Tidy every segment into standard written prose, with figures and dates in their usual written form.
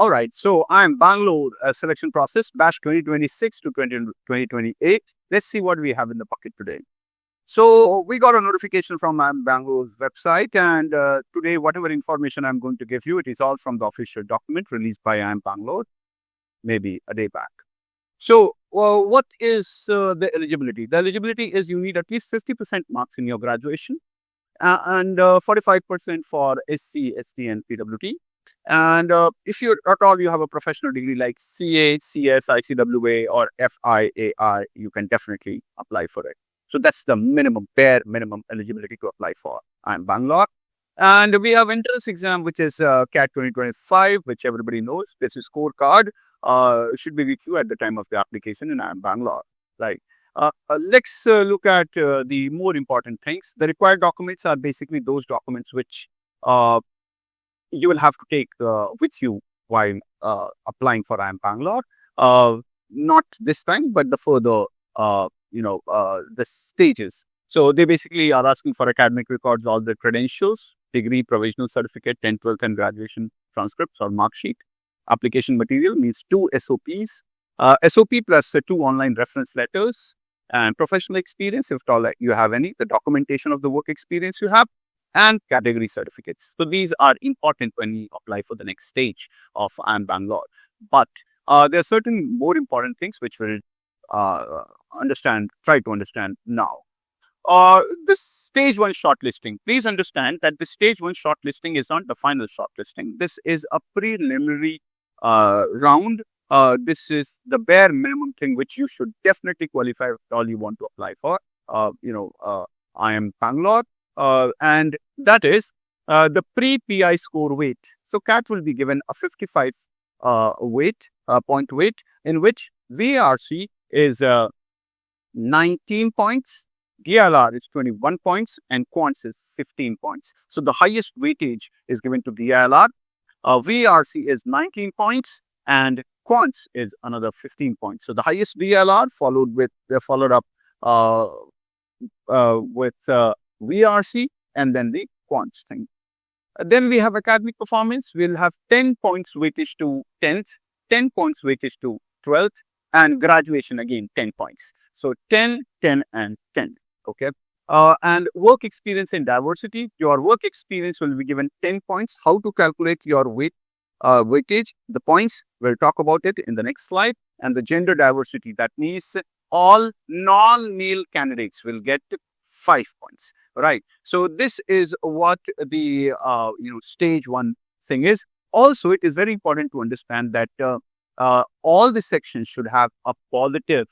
All right, so IIM Bangalore selection process, batch 2026 to 2028. Let's see what we have in the bucket today. So we got a notification from IIM Bangalore's website, and today, whatever information I'm going to give you, it is all from the official document released by IIM Bangalore, maybe a day back. So what is the eligibility? The eligibility is you need at least 50% marks in your graduation and 45% for SC, ST, and PWT. And if you at all you have a professional degree like CA, CS, ICWA, or FIAI, you can definitely apply for it. So that's the bare minimum eligibility to apply for IIM Bangalore. And we have entrance exam, which is CAT 2025, which everybody knows. This is scorecard. Should be with you at the time of the application in IIM Bangalore, right? Let's look at the more important things. The required documents are basically those documents which you will have to take with you while applying for IIM Bangalore. Not this time, but the further, the stages. So they basically are asking for academic records, all the credentials, degree, provisional certificate, 10th, 12th, and graduation transcripts or mark sheet. Application material means 2 SOPs, SOP plus 2 online reference letters, and professional experience, if at all you have any, the documentation of the work experience you have, and category certificates. So these are important when you apply for the next stage of IIM Bangalore. But there are certain more important things which we'll try to understand now. This stage 1 shortlisting, please understand that the stage 1 shortlisting is not the final shortlisting. This is a preliminary round. This is the bare minimum thing which you should definitely qualify if all you want to apply for, IIM Bangalore. And that is the pre-PI score weight. So CAT will be given a 55 point weight, in which VARC is 19 points, DILR is 21 points, and quants is 15 points. So the highest weightage is given to DILR. VARC is 19 points, and quants is another 15 points. So the highest DILR followed up with VARC, and then the quants thing. Then we have academic performance. We'll have 10 points weightage to 10th, 10 points weightage to 12th, and graduation again 10 points. So 10, 10, and 10. Okay. And work experience and diversity. Your work experience will be given 10 points. How to calculate your weightage? The points, we'll talk about it in the next slide. And the gender diversity, that means all non-male candidates will get 5 points, right? So this is what the stage 1 thing is. Also, it is very important to understand that all the sections should have a positive,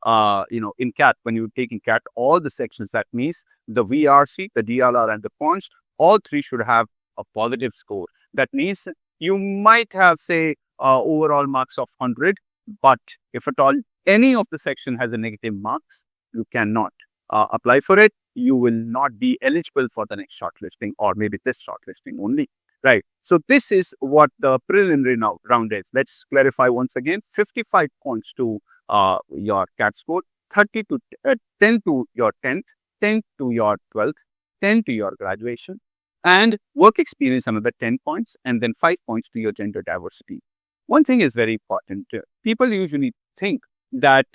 in CAT, when you're taking CAT, all the sections, that means the VARC, the DILR, and the quants, all 3 should have a positive score. That means you might have, say, overall marks of 100, but if at all any of the section has a negative marks, you cannot apply for it. You will not be eligible for the next shortlisting, or maybe this shortlisting only, right? So this is what the preliminary round is. Let's clarify once again: 55 points to your CAT score, 10 to your 10th, 10 to your 12th, 10 to your graduation, and work experience another 10 points, and then 5 points to your gender diversity. One thing is very important. People usually think that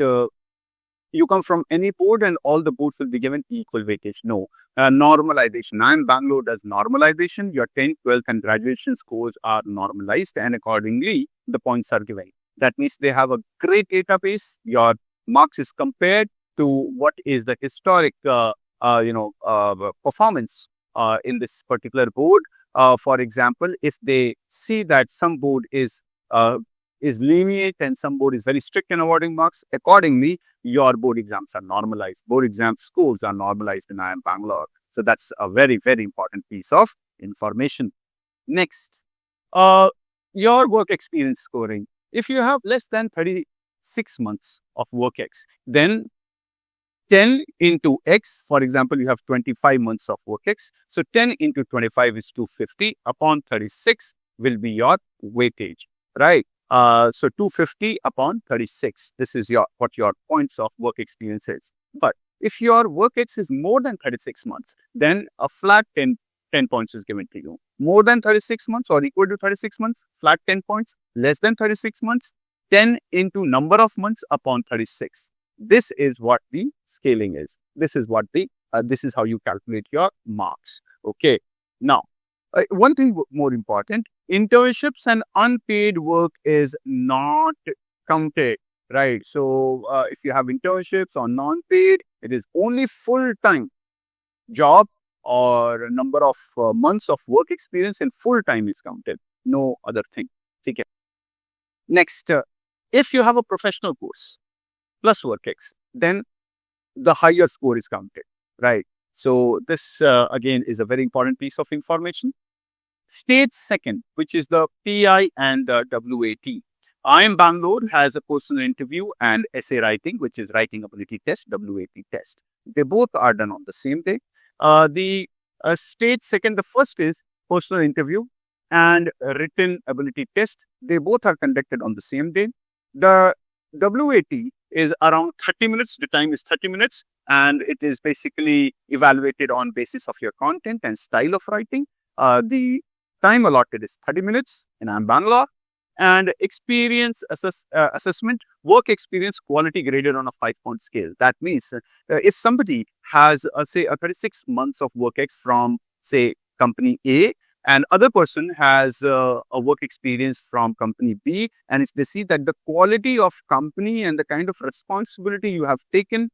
you come from any board and all the boards will be given equal weightage. No, normalization. IIM Bangalore does normalization. Your 10th, 12th, and graduation scores are normalized, and accordingly, the points are given. That means they have a great database. Your marks is compared to what is the historic, performance in this particular board. For example, if they see that some board is lenient and some board is very strict in awarding marks, accordingly, your board exams are normalized. Board exam scores are normalized in IIM Bangalore. So that's a very, very important piece of information. Next, your work experience scoring. If you have less than 36 months of work X, then 10 into X, for example, you have 25 months of work X. So 10 into 25 is 250 upon 36 will be your weightage, right? So 250 upon 36. This is what your points of work experience is. But if your work X is more than 36 months, then a flat 10 10 points is given to you. More than 36 months or equal to 36 months, flat 10 points. Less than 36 months, 10 into number of months upon 36. This is what the scaling is. This is what the, this is how you calculate your marks. Okay. Now, one thing more important, internships and unpaid work is not counted, right? So, if you have internships or non-paid, it is only full-time job or number of months of work experience in full-time is counted. No other thing. Okay. Next, if you have a professional course plus WorkX, then the higher score is counted, right? So this again is a very important piece of information. Stage second, which is the PI and the WAT. IIM Bangalore has a personal interview and essay writing, which is writing ability test, WAT test. They both are done on the same day. The stage second, the first is personal interview and written ability test. They both are conducted on the same day. The WAT is around 30 minutes. The time is 30 minutes and it is basically evaluated on basis of your content and style of writing. The time allotted is 30 minutes in IIM Bangalore. And experience assessment, work experience quality graded on a 5-point scale. That means if somebody has, say, a 36 months of WorkX from, say, company A, and other person has a work experience from company B, and if they see that the quality of company and the kind of responsibility you have taken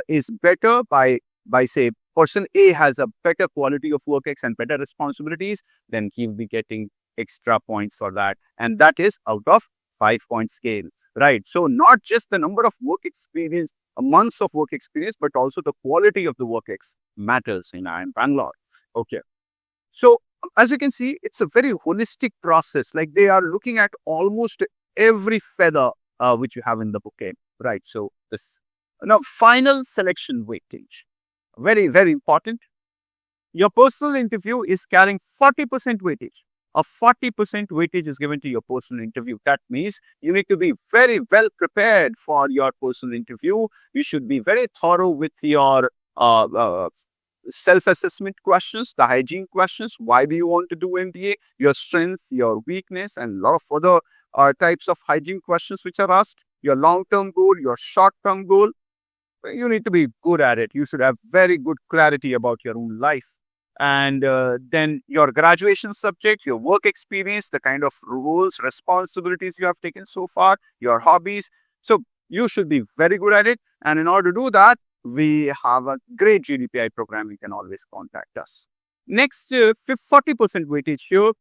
is better by say, person A has a better quality of WorkX and better responsibilities, then he will be getting extra points for that. And that is out of 5-point scale, right? So not just the number of work experience, months of work experience, but also the quality of the WorkX matters in IIM Bangalore. Okay. So as you can see, it's a very holistic process. Like they are looking at almost every feather which you have in the bouquet, right? So this now final selection weightage, very, very important. Your personal interview is carrying 40% weightage. A 40% weightage is given to your personal interview. That means you need to be very well prepared for your personal interview. You should be very thorough with your self-assessment questions, the hygiene questions. Why do you want to do MBA? Your strengths, your weakness, and a lot of other types of hygiene questions which are asked. Your long-term goal, your short-term goal. You need to be good at it. You should have very good clarity about your own life. And then your graduation subject, your work experience, the kind of roles, responsibilities you have taken so far, your hobbies. So you should be very good at it. And in order to do that, we have a great GDPI program. You can always contact us. Next, 40% weightage here.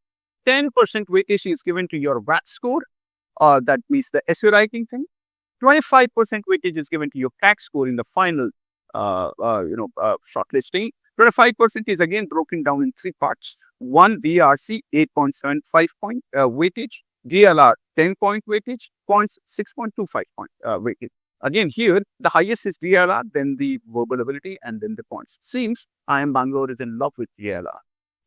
10% weightage is given to your WAT score. That means the essay writing thing. 25% weightage is given to your CAC score in the final, shortlisting. 25% is again broken down in 3 parts. One, VARC, 8.75 point weightage. DILR, 10-point weightage. Points, 6.25 point weightage. Again, here, the highest is DILR, then the verbal ability, and then the points. Seems IIM Bangalore is in love with DILR.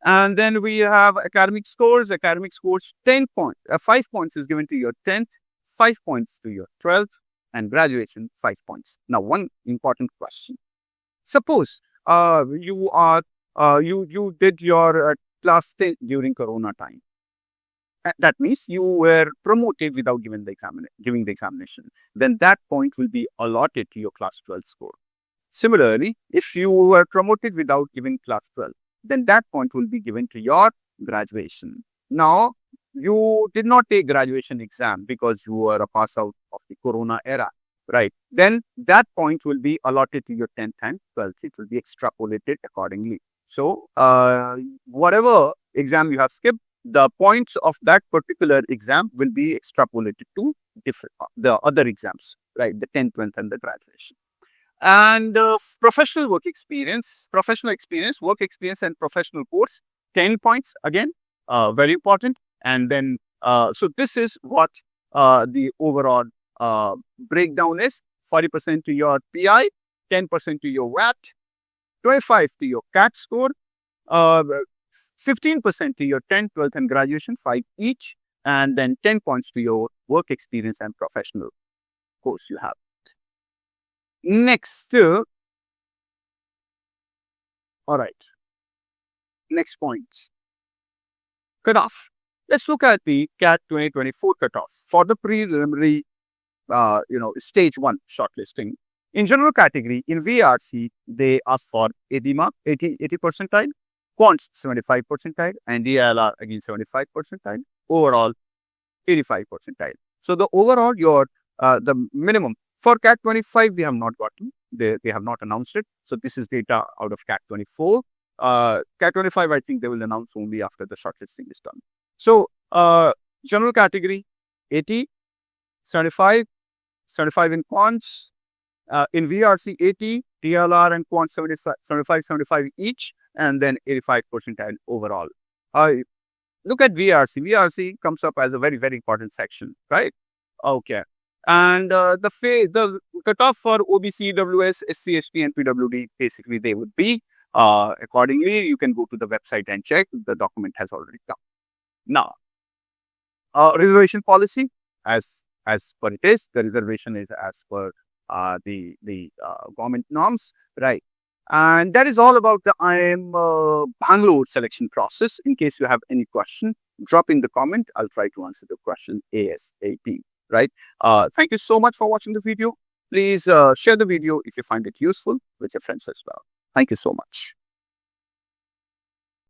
And then we have academic scores. Academic scores, 10 points. 5 points is given to your 10th, 5 points to your 12th, and graduation, 5 points. Now, one important question. Suppose you did your class 10 during Corona time. That means you were promoted without giving the examination. Then that point will be allotted to your class 12 score. Similarly, if you were promoted without giving class 12, then that point will be given to your graduation. Now, you did not take graduation exam because you were a pass out of the Corona era, right? Then that point will be allotted to your 10th and 12th. It will be extrapolated accordingly. So, whatever exam you have skipped, the points of that particular exam will be extrapolated to the other exams, right? The 10th, 12th, and the graduation. And professional work experience, work experience, and professional course, 10 points again, very important. And then, so this is what the overall breakdown is: 40% to your PI, 10% to your WAT, 25% to your CAT score, 15% to your 10th, 12th, and graduation, 5 each, and then 10 points to your work experience and professional course you have. Next, all right. Next point. Cutoff. Let's look at the CAT 2024 cutoffs for the preliminary, stage 1 shortlisting. In general category, in VARC, they ask for 80 mark, 80 percentile, quants 75 percentile, and DILR again 75 percentile, overall 85 percentile. So the overall, the minimum for CAT 25, we have not gotten. They have not announced it. So this is data out of CAT 24. CAT 25, I think they will announce only after the shortlisting is done. So general category 80, 75, 75 in quants. In VARC 80, DILR and quant 75 each, and then 85 percentile overall. Look at VARC. VARC comes up as a very, very important section, right? Okay. And the cutoff for OBC, EWS, SC, ST, and PWD, basically they would be accordingly. You can go to the website and check. The document has already come. Now, reservation policy, as per it is, the reservation is as per the government norms, right? And that is all about the IIM Bangalore selection process. In case you have any question, drop in the comment. I'll try to answer the question ASAP, right? Thank you so much for watching the video. Please share the video if you find it useful with your friends as well. Thank you so much.